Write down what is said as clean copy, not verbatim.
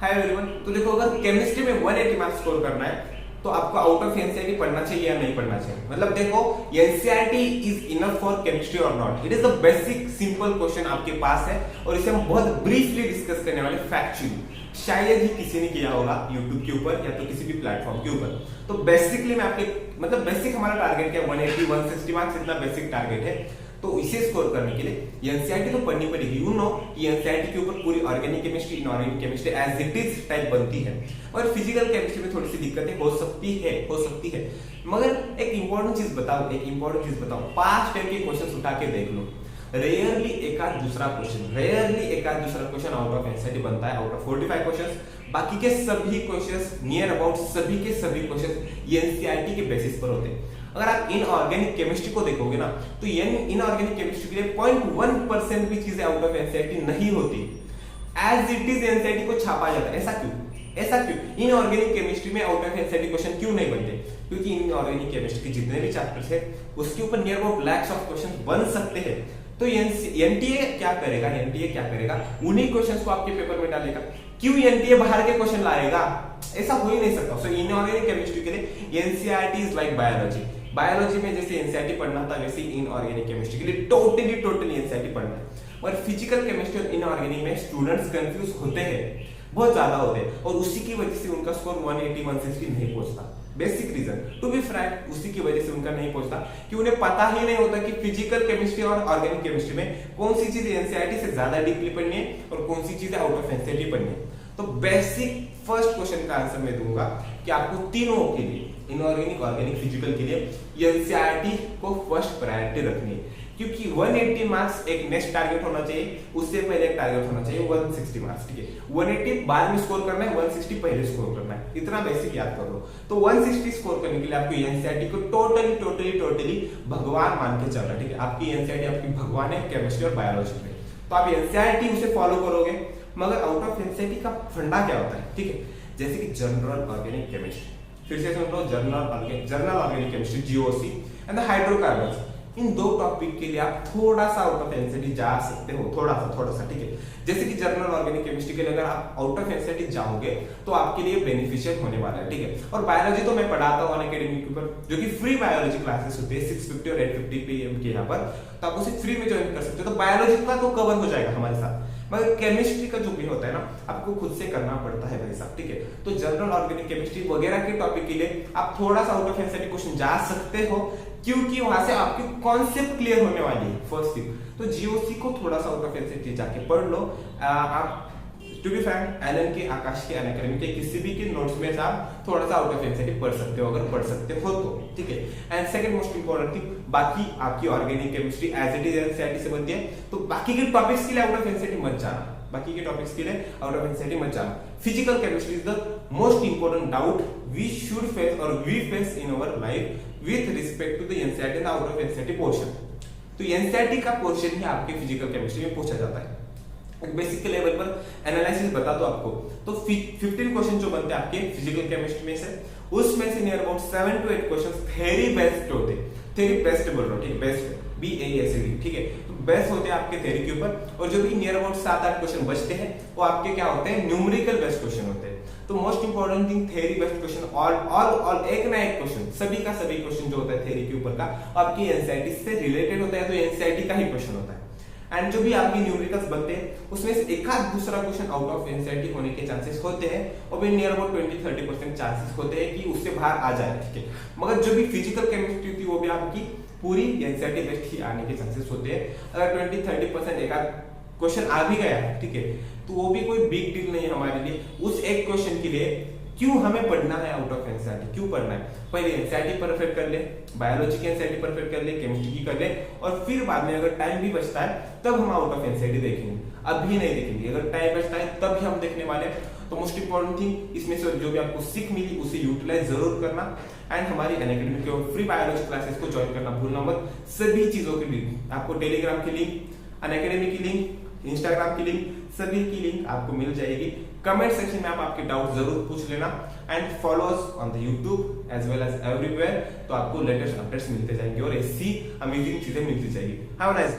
Hi everyone. तो देखो, अगर केमिस्ट्री में 180 मार्क्स स्कोर करना है तो आपको आउट ऑफ एनसीईआरटी पढ़ना चाहिए या नहीं पढ़ना चाहिए। मतलब देखो, NCERT is enough for chemistry और not. It is the basic simple question आपके पास है और इसे हम बहुत ब्रीफली डिस्कस करने वाले फैक्चुअली। शायद ही किसी ने किया होगा यूट्यूब के ऊपर या तो किसी भी प्लेटफॉर्म के ऊपर। तो बेसिकली मैं आपके मतलब बेसिक हमारा टारगेट क्या है, 180 160 मार्क्स इतना बेसिक टारगेट है। तो इसे स्कोर करने के लिए एनसीईआरटी तो पढ़नी पड़ेगी। यू नो कि एनसीईआरटी के ऊपर पूरी organic chemistry, inorganic chemistry as it is type बनती है और फिजिकल केमिस्ट्री में थोड़ी सी दिक्कतें हो सकती है। मगर एक इंपॉर्टेंट चीज बताओ, पास्ट टाइप के क्वेश्चन उठा के देख लो। रेयरली एक आध दूसरा क्वेश्चन आउट ऑफ एनसीईआरटी बनता है, आउट ऑफ 45 क्वेश्चंस। बाकी के सभी क्वेश्चंस नियर अबाउट सभी क्वेश्चंस एनसीईआरटी के बेसिस पर होते हैं। अगर आप इनऑर्गेनिक केमिस्ट्री को देखोगे ना, तो इनऑर्गेनिक केमिस्ट्री के लिए 0.1% भी चीजें आउट ऑफ एनसीईआरटी नहीं होती। एज इट इज एनसीईआरटी को छापा जाता है। ऐसा क्यों? इनऑर्गेनिक केमिस्ट्री में आउट ऑफ एनसीईआरटी क्वेश्चन क्यों नहीं बनते? क्योंकि इनऑर्गेनिक केमिस्ट्री के जितने भी चैप्टर्स है उसके ऊपर near about lakhs of question बन सकते हैं। तो एनटीए क्या करेगा, उन्हीं क्वेश्चंस को आपके पेपर में डालेगा। क्यों एनटीए बाहर के क्वेश्चन लाएगा? ऐसा हो ही नहीं सकता। सो इनऑर्गेनिक केमिस्ट्री के लिए एनसीईआरटी इज लाइक बायोलॉजी में जैसे एनसीईआरटी पढ़ना था, वैसे इनऑर्गेनिक केमिस्ट्री के लिए टोटली एनसीईआरटी पढ़ना है। और फिजिकल केमिस्ट्री और इनऑर्गेनिक में स्टूडेंट्स कंफ्यूज होते हैं, बहुत ज्यादा होते हैं, और उसी की वजह से उनका स्कोर 180 160 नहीं पहुंचता। Basic reason to be frank, उसी की वजह से उनका नहीं पहुंचता कि उन्हें पता ही नहीं होता कि फिजिकल केमिस्ट्री और ऑर्गेनिक केमिस्ट्री में कौन सी चीज एनसीईआरटी से ज्यादा डीपली पढ़नी है और कौन सी चीजें आउट ऑफ एनसीईआरटी पढ़नी है। तो बेसिक फर्स्ट क्वेश्चन का आंसर मैं दूंगा कि आपको तीनों के लिए, इनऑर्गेनिक, ऑर्गेनिक, फिजिकल के लिए एनसीईआरटी को फर्स्ट प्रायोरिटी रखनी है। क्योंकि 180 मार्क्स एक नेक्स्ट टारगेट होना चाहिए, उससे पहले एक टारगेट होना चाहिए 160 मार्क्स। ठीक है, 180 बाद में स्कोर करना है, 160 पहले स्कोर करना है। इतना बेसिक याद कर लो। तो 160 स्कोर करने के लिए आपको एनसीईआरटी को टोटली भगवान मान के चलना है। ठीक है, आपकी एनसीईआरटी आपकी भगवान है केमिस्ट्री और बायोलॉजी में। तो आप एनसीईआरटी उसे फॉलो करोगे। मगर आउट ऑफ एनसीईआरटी का फंडा क्या होता है? ठीक है, जैसे कि जनरल ऑर्गेनिक केमिस्ट्री, फिर से सुन लो, general organic chemistry GOC and the hydrocarbons. इन दो टॉपिक के लिए आप थोड़ा सा आउट ऑफ एनसीईआरटी जा सकते हो, थोड़ा सा। ठीक है, जैसे कि जनरल ऑर्गेनिक केमिस्ट्री के लिए अगर आप आउट ऑफ एनसीईआरटी जाओगे तो आपके लिए बेनिफिशियल होने वाला है। ठीक है, और बायोलॉजी तो मैं पढ़ाता हूँ अनअकैडमी के ऊपर, जो कि फ्री बायोलॉजी क्लासेस होती है 650 और 850 PM के यहाँ पर, तो आप उसे फ्री में ज्वाइन कर सकते हो। तो बायोलॉजी का तो कवर हो जाएगा हमारे साथ, मगर केमिस्ट्री का जो भी होता है ना, आपको खुद से करना पड़ता है भाई साहब। ठीक है, तो जनरल ऑर्गेनिक केमिस्ट्री वगैरह के टॉपिक के लिए आप थोड़ा सा आउट ऑफ एनसीईआरटी क्वेश्चन जा सकते हो, क्योंकि वहां से आपकी कॉन्सेप्ट क्लियर होने वाली है फर्स्ट थिंग। तो जीओसी को थोड़ा सा आउट ऑफ एनसीईआरटी जाके पढ़ लो। आप टू बी फ्रैंक, एलन के, आकाश के, अनअकैडमी के किसी भी के नोट्स में आप थोड़ा सा आउट ऑफ एनसीईआरटी पढ़ सकते हो, अगर पढ़ सकते हो तो। ठीक है, and second most important thing, बाकी आपकी organic chemistry as it is NCERT से बनती है, तो बाकी के टॉपिक्स के लिए आउट ऑफ एनसीईआरटी मत जाना। Physical chemistry is the most important doubt we should face और we face in our life with respect to the NCERT and out of NCERT portion. तो एनसीईआरटी का पोर्शन ही आपके physical chemistry में पूछा जाता है। बेसिक के लेवल पर एनालिसिस बता दो आपको, तो 15 क्वेश्चन जो बनते हैं आपके फिजिकल केमिस्ट्री में से, उसमें से near about 7 to 8 questions theory based होते हैं। थ्योरी बेस्ड बोल रहा हूं, ठीक है, बेस्ड BASD। ठीक है, तो बेस्ट होते हैं आपके थ्योरी के ऊपर, और जो भी नियर अबाउट 7-8 क्वेश्चन बचते हैं वो आपके क्या होते हैं, न्यूमेरिकल बेस्ड क्वेश्चन होते हैं। तो most important thing, theory based question, all एक ना एक क्वेश्चन, सभी का सभी क्वेश्चन जो होता है थ्योरी के ऊपर का, आपकी एनसीईआरटी से रिलेटेड होता है, तो एनसीईआरटी का ही क्वेश्चन होता है। एंड जो भी आपकी न्यूमेरिकल्स बनते हैं उसमें से एक आध दूसरा क्वेश्चन आउट ऑफ एनसीईआरटी होने के चांसेस होते हैं, और भी नियर अबाउट 20-30% चांसेस होते हैं कि उससे बाहर आ जाए। ठीक है, मगर जो भी फिजिकल केमिस्ट्री थी वो भी आपकी पूरी एनसीईआरटी बेस्ड ही आने के चांसेस होते हैं। अगर 20-30% एक आध क्वेश्चन आ भी गया, ठीक है, तो वो भी कोई बिग डील नहीं है हमारे लिए। उस एक क्वेश्चन के लिए क्यों हमें पढ़ना है आउट ऑफ एनसीईआरटी? क्यों पढ़ना है? पहले एनसीईआरटी परफेक्ट कर ले, बायोलॉजी की एनसीईआरटी परफेक्ट कर ले, केमिस्ट्री की कर ले, और फिर बाद में अगर टाइम भी बचता है तब हम आउट ऑफ एनसीईआरटी देखेंगे। अभी नहीं देखेंगे, अगर टाइम बचता है तब ही हम देखने वाले हैं। तो मोस्ट इंपॉर्टेंट थिंग, इसमें से जो भी आपको सीख मिली उसे यूटिलाइज जरूर करना, एंड हमारी अनअकैडमी के फ्री बायोलॉजी क्लासेस को ज्वाइन करना भूलना मत। सभी चीजों के लिंक आपको, टेलीग्राम की लिंक, अनअकैडमी की लिंक, इंस्टाग्राम की लिंक, सभी की लिंक आपको मिल जाएगी। कमेंट सेक्शन में आप आपके डाउट जरूर पूछ लेना, and follow us on the YouTube as well as everywhere. तो आपको लेटेस्ट अपडेट्स मिलते जाएंगे और ऐसी अमेजिंग चीजें मिलती जाएगी। Have a nice